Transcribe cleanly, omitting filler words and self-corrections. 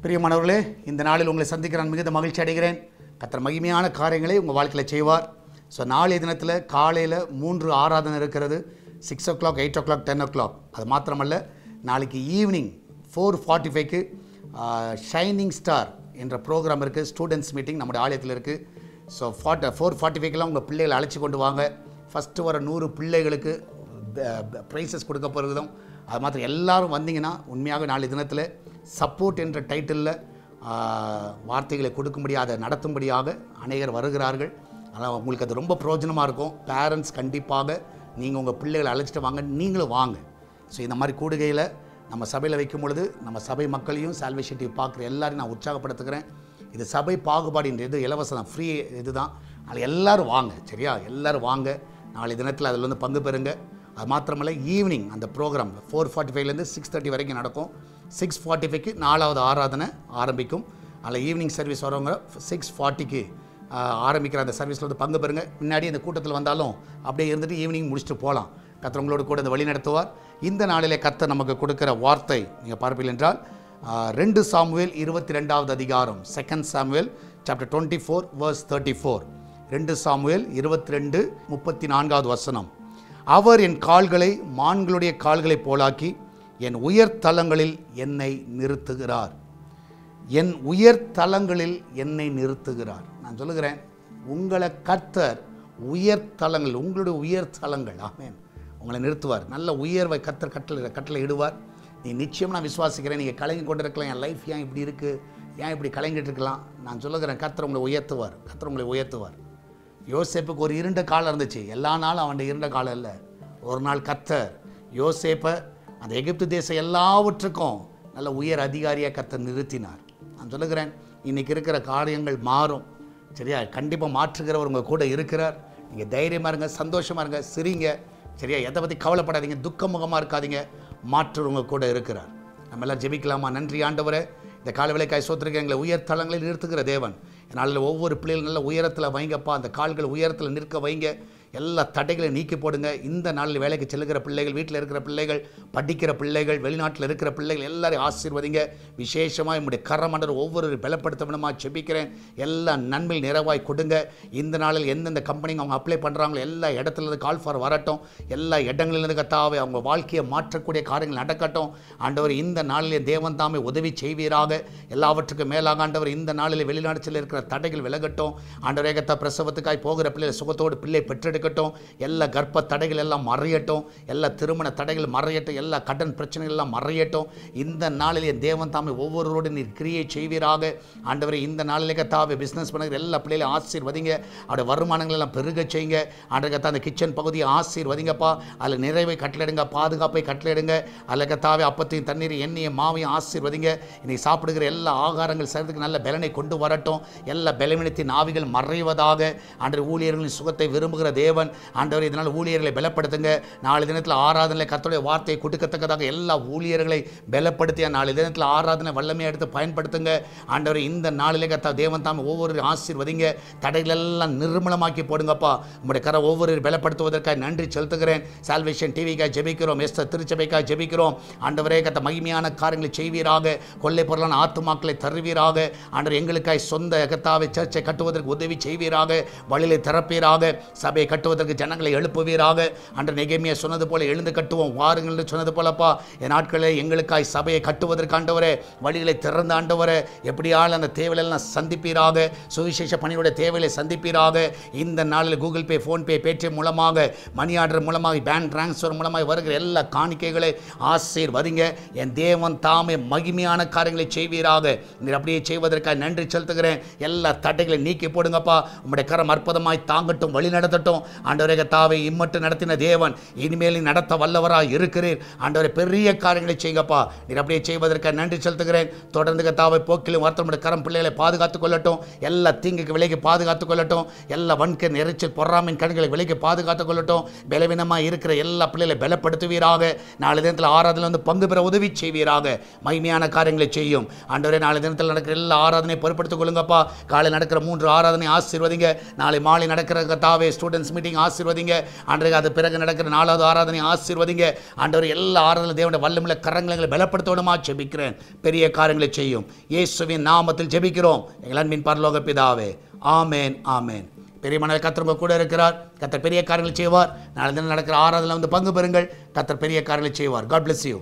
பிரியமானவர்களே, இந்த நாளில் உங்களை சந்திக்க நான் மிகுந்த மகிழ்ச்சி அடைகிறேன். கர்த்தர் மகிமையான காரியங்களை உங்கள் வாழ்க்கையில் செய்வார். ஸோ நாளைய தினத்தில் காலையில் 3 ஆராதனை இருக்கிறது. 6 o'clock, 8 o'clock, 10 o'clock. அது மாத்திரமல்ல, நாளைக்கு ஈவினிங் 4:45க்கு ஷைனிங் ஸ்டார் என்ற ப்ரோக்ராம் இருக்குது. ஸ்டூடெண்ட்ஸ் மீட்டிங் நம்முடைய ஆலயத்தில் இருக்குது. ஸோ 4:45க்கெல்லாம் உங்கள் பிள்ளைகளை அழைச்சி கொண்டு வாங்க. ஃபஸ்ட்டு வர 100 பிள்ளைகளுக்கு ப்ரைஸஸ் கொடுக்க போகிறதும் அது மாத்திரம் எல்லாரும் வந்தீங்கன்னா உண்மையாக நாளைய தினத்தில் சப்போர்ட் என்ற டைட்டிலில் வார்த்தைகளை கொடுக்கும்படியாக அதை நடத்தும்படியாக அநேகர் வருகிறார்கள். ஆனால் உங்களுக்கு அது ரொம்ப பிரயோஜனமாக இருக்கும். பேரண்ட்ஸ் கண்டிப்பாக நீங்கள் உங்கள் பிள்ளைகளை அழைச்சிட்டு வாங்க, நீங்களும் வாங்க. ஸோ இந்த மாதிரி கூடுகையில் நம்ம சபையில் வைக்கும் பொழுது நம்ம சபை மக்களையும் சால்வேஷன் டிவி பார்க்குற எல்லாரையும் நான் உற்சாகப்படுத்துகிறேன். இது சபை பாகுபாடு இது இலவசம், ஃப்ரீ இது தான். அதில் எல்லோரும் வாங்க, சரியா? எல்லோரும் வாங்க. நாளை தினத்தில் அதில் வந்து பங்கு பெறுங்க. அது மாத்திரமல்ல, ஈவினிங் அந்த ப்ரோக்ராம் 4:45லேருந்து 6:30 வரைக்கும் நடக்கும். 6:45க்கு 4வது ஆராதனை ஆரம்பிக்கும். அதில் ஈவினிங் சர்வீஸ் வரவங்க 6:40க்கு ஆரம்பிக்கிற அந்த சர்வீஸில் வந்து பங்கு பெறுங்க. முன்னாடி இந்த கூட்டத்தில் வந்தாலும் அப்படியே இருந்துட்டு ஈவினிங் முடிச்சுட்டு போகலாம். கர்த்தர் உங்களோடு கூட இந்த வழி நடத்துவார். இந்த நாளிலே கர்த்தர் நமக்கு கொடுக்குற வார்த்தை நீங்கள் பார்ப்பீர்கள் என்றால் 2 சாமுவேல் 22வது அதிகாரம், 2 சாமுவேல் சாப்டர் 24 verse 34. 2 சாமுவேல் 22 34வது வசனம். அவர் என் கால்களை மான்களுடைய கால்களைப் போலாக்கி என் உயர்தலங்களில் என்னை நிறுத்துகிறார். என் உயர்தலங்களில் என்னை நிறுத்துகிறார். நான் சொல்லுகிறேன், உங்களை கர்த்தர் உயர்தலங்கள், உங்களுடைய உயர்தலங்கள், ஆமென், உங்களை நிறுத்துவார். நல்ல உயர்வை கர்த்தர் கட்டளை இடுவார். நீ நிச்சயம் நான் விசுவாசிக்கிறேன். நீங்கள் கலங்கி கொண்டு இருக்கலாம், என் லைஃப் ஏன் இப்படி இருக்குது, ஏன் இப்படி கலங்கிட்டு இருக்கலாம். நான் சொல்லுகிறேன், கர்த்தர் உங்களை உயர்த்துவார். கர்த்தர் உங்களை உயர்த்துவார். யோசேப்புக்கு ஒரு இருண்ட காலம் இருந்துச்சு. எல்லா நாளும் அவன் இருண்ட காலம் இல்லை. ஒரு நாள் கர்த்தர் யோசேப்பை அந்த எகிப்து தேசம் எல்லாவற்றுக்கும் நல்ல உயர் அதிகாரியாக கர்த்தர் நிறுத்தினார். நான் சொல்லுகிறேன், இன்றைக்கி இருக்கிற காரியங்கள் மாறும், சரியா? கண்டிப்பாக மாற்றுகிறவர் உங்கள் கூட இருக்கிறார். நீங்கள் தைரியமாக இருங்க, சந்தோஷமாக இருங்க, சிரிங்க, சரியா? எதை பற்றி கவலைப்படாதீங்க, துக்கமுகமாக இருக்காதீங்க. மாற்றுறவங்க கூட இருக்கிறார். நம்ம எல்லாம் ஜெபிக்கலாமா? நன்றி ஆண்டவரே, இந்த கால வேலைக்காய் சோத்திருக்க எங்களை உயர் தளங்களில் நிறுத்துகிற தேவன். என்னால் ஒவ்வொரு பிள்ளைகளும் நல்ல உயரத்தில் வைங்கப்பா. அந்த கால்கள் உயரத்தில் நிற்க வைங்க. எல்லா தடைகளையும் நீக்கி போடுங்க. இந்த நாளில் வேலைக்கு செல்லுகிற பிள்ளைகள், வீட்டில் இருக்கிற பிள்ளைகள், படிக்கிற பிள்ளைகள், வெளிநாட்டில் இருக்கிற பிள்ளைகள் எல்லாரையும் ஆசீர்வதிங்க. விசேஷமாக என்னுடைய கரமண்டர் ஒவ்வொரு பலப்படுத்தணுமா செபிக்கிறேன். எல்லா நன்மையில் நிறைவாய் கொடுங்க. இந்த நாளில் எந்தெந்த கம்பெனிங்க அவங்க அப்ளை பண்ணுறாங்களோ எல்லா இடத்துலேருந்து கால் ஃபார் வரட்டும். எல்லா இடங்களிலிருந்து கத்தாவே அவங்க வாழ்க்கையை மாற்றக்கூடிய காரியங்கள் நடக்கட்டும். ஆண்டவர், இந்த நாளிலே தேவன் தாமே உதவி செய்வீராக. எல்லாவற்றுக்கும் மேலாக ஆண்டவர், இந்த நாளில் வெளிநாடு செல்ல இருக்கிற தடைகள் விலகட்டும். ஆண்டவரே கத்தா, பிரசவத்துக்காய் போகிற பிள்ளைகள் சுகத்தோடு பிள்ளை பெற்றெடுக்கட்டும். எல்லா கர்ப்ப தடைகள் எல்லாம் மறையட்டும். எல்லா திருமண தடைகள் மறையட்டும். எல்லா கடன் பிரச்சனைகள் எல்லாம் மறையட்டும். இந்த நாளிலே தேவன் தாமே ஒவ்வொருவரோடு நீர் கிரியை செய்வீராக. ஆண்டவரே, இந்த நாளிலே கத்தாவே பிஸ்னஸ் பண்ணுகிற எல்லா பிள்ளைகளையும் ஆசீர்வதிங்க. அவருடைய வருமானங்கள் எல்லாம் பெருக செய்யுங்க. ஆண்டவர் கத்தா, அந்த கிச்சன் பகுதியை ஆசீர்வதிங்கப்பா. அதில் நிறைவை கட்டளையிடுங்க, பாதுகாப்பை கட்டளையிடுங்க. அதில் கத்தாவே அப்பத்தையும் தண்ணீர் எண்ணெயை மாவையும் ஆசீர்வதிங்க. இன்னைக்கு சாப்பிடுகிற எல்லா ஆகாரங்கள் செய்கிறதுக்கு நல்ல பலனை கொண்டு வரட்டும். எல்லா பலவீனத்தின் ஆவிகள் மறைவதாக. ஆண்டவர், ஊழியர்களின் சுகத்தை விரும்புகிற தேவன். ஆண்டவர், இதனால் ஊழியர்களை பலப்படுத்துங்க. நாளை தினத்தில் ஆராதனை கர்த்தருடைய வார்த்தையை கொடுக்கத்தக்கதாக எல்லா ஊழியர்களை பலப்படுத்திய நாளை தினத்தில் ஆராதனை வல்லமையை எடுத்து பயன்படுத்துங்க. ஆண்டவர், இந்த நாளிலே கர்த்தா தேவன் தாம் ஒவ்வொரு ஆசீர்வதிங்க. தடைகள் எல்லாம் நிர்மூலமாக்கி போடுங்கப்பா. உங்களுடைய கரை ஒவ்வொரு பலப்படுத்துவதற்காக நன்றி செலுத்துகிறேன். சால்வேஷன் டிவிக்காக ஜெபிக்கிறோம். எஸ்தர் திருச்சபைக்காக ஜெபிக்கிறோம். ஆண்டவரே கர்த்தா, மகிமையான காரியங்களை செய்வீராக. கொள்ளை பொருளான ஆத்துமாக்களை தருவீராக. ஆண்டவர், எங்களுக்காய் சொந்த கர்த்தாவை சர்ச்சை கட்டுவதற்கு உதவி செய்வீராக. வழியை திறப்பீராக. சபையை கட்டுவதற்கு ஜனங்களை எழுப்புவீராக. அன்று நெகேமியா சொன்னது போல எழுந்து கட்டுவோம் வாருங்கள் என்று சொன்னது போலப்பா, என் நாட்களே எங்களுக்காய் சபையை கட்டுவதற்கு ஆண்டவரே வழிகளை திறந்த ஆண்டவரே, எப்படியால் அந்த தேவையெல்லாம் சந்திப்பீராக. சுவிசேஷ பணியுடைய தேவையை சந்திப்பீராக. இந்த நாளில் கூகுள் பே, ஃபோன்பே, பேடிஎம் மூலமாக, மணி ஆர்டர் மூலமாக, பேங்க் டிரான்ஸ்ஃபர் மூலமாக வருகிற எல்லா காணிக்கைகளை ஆசீர்வதிங்க. என் தேவன் தாமே மகிமையான காரியங்களை செய்வீராக. நீர் அப்படியே செய்வதற்காக நன்றி செலுத்துகிறேன். எல்லா தடைகளை நீக்கி போடுங்கப்பா. உங்களுடைய கரம் அற்புதமாய் தாங்கட்டும், வழி நடத்தட்டும். ஆண்டவரே கர்த்தாவே, இம்மட்டும் நடத்தின தேவன் இனிமேல் நடத்த வல்லவராக இருக்கிறீர். ஆண்டவரே, பெரிய காரியங்களை செய்யப்பா. நீர் அப்படியே செய்வதற்கு நன்றி செலுத்துகிறேன். தொடர்ந்து கர்த்தாவே போக்கிலும் வார்த்தை கரம் பிள்ளைகளை பாதுகாத்துக் கொள்ளட்டும். எல்லா தீங்குக்கு விலைக்கு பாதுகாத்துக் கொள்ளட்டும். எல்லா வன்கை நெரிச்சல் பொறாமையின் கண்களை விலைக்கு பாதுகாத்துக் கொள்ளட்டும். பலவீனமாக இருக்கிற எல்லா பிள்ளைகளை பலப்படுத்துவீராக. நாளை தினத்தில் ஆராதனை வந்து பங்கு பெற உதவி செய்வீராக. மகிமையான காரியங்களை செய்யும். ஆண்டவரே, நாளை தினத்தில் நடக்கிற எல்லா ஆராதனை பொறுப்படுத்திக் கொள்ளுங்கப்பா. காலை நடக்கிற 3 ஆராதனை ஆசீர்வதிங்க. நாளை மாலை நடக்கிற கர்த்தாவே ஸ்டூடெண்ட்ஸ் மீட்டிங் ஆசீர்வதிங்க ஆண்டவரே. அது பிறகு நடக்கிற 4வது ஆராதனை ஆசீர்வதிங்க ஆண்டவர். எல்லா ஆராதனை தேவனுடைய வல்லமுள்ள கரங்களை பலப்படுத்தணுமா ஜெபிக்கிறேன். பெரிய காரியங்களை செய்யும் இயேசுவின் நாமத்தில் ஜெபிக்கிறோம் எங்கள் அன்பின் பரலோக பிதாவே. ஆமேன் ஆமேன். பெரிய மனதில் கர்த்தர் கூட இருக்கிறார். கர்த்தர் பெரிய காரியங்களை செய்வார். நாளை தினம் நடக்கிற ஆராதனை வந்து பங்கு பெறுங்கள். கர்த்தர் பெரிய காரியங்களை செய்வார். God bless you.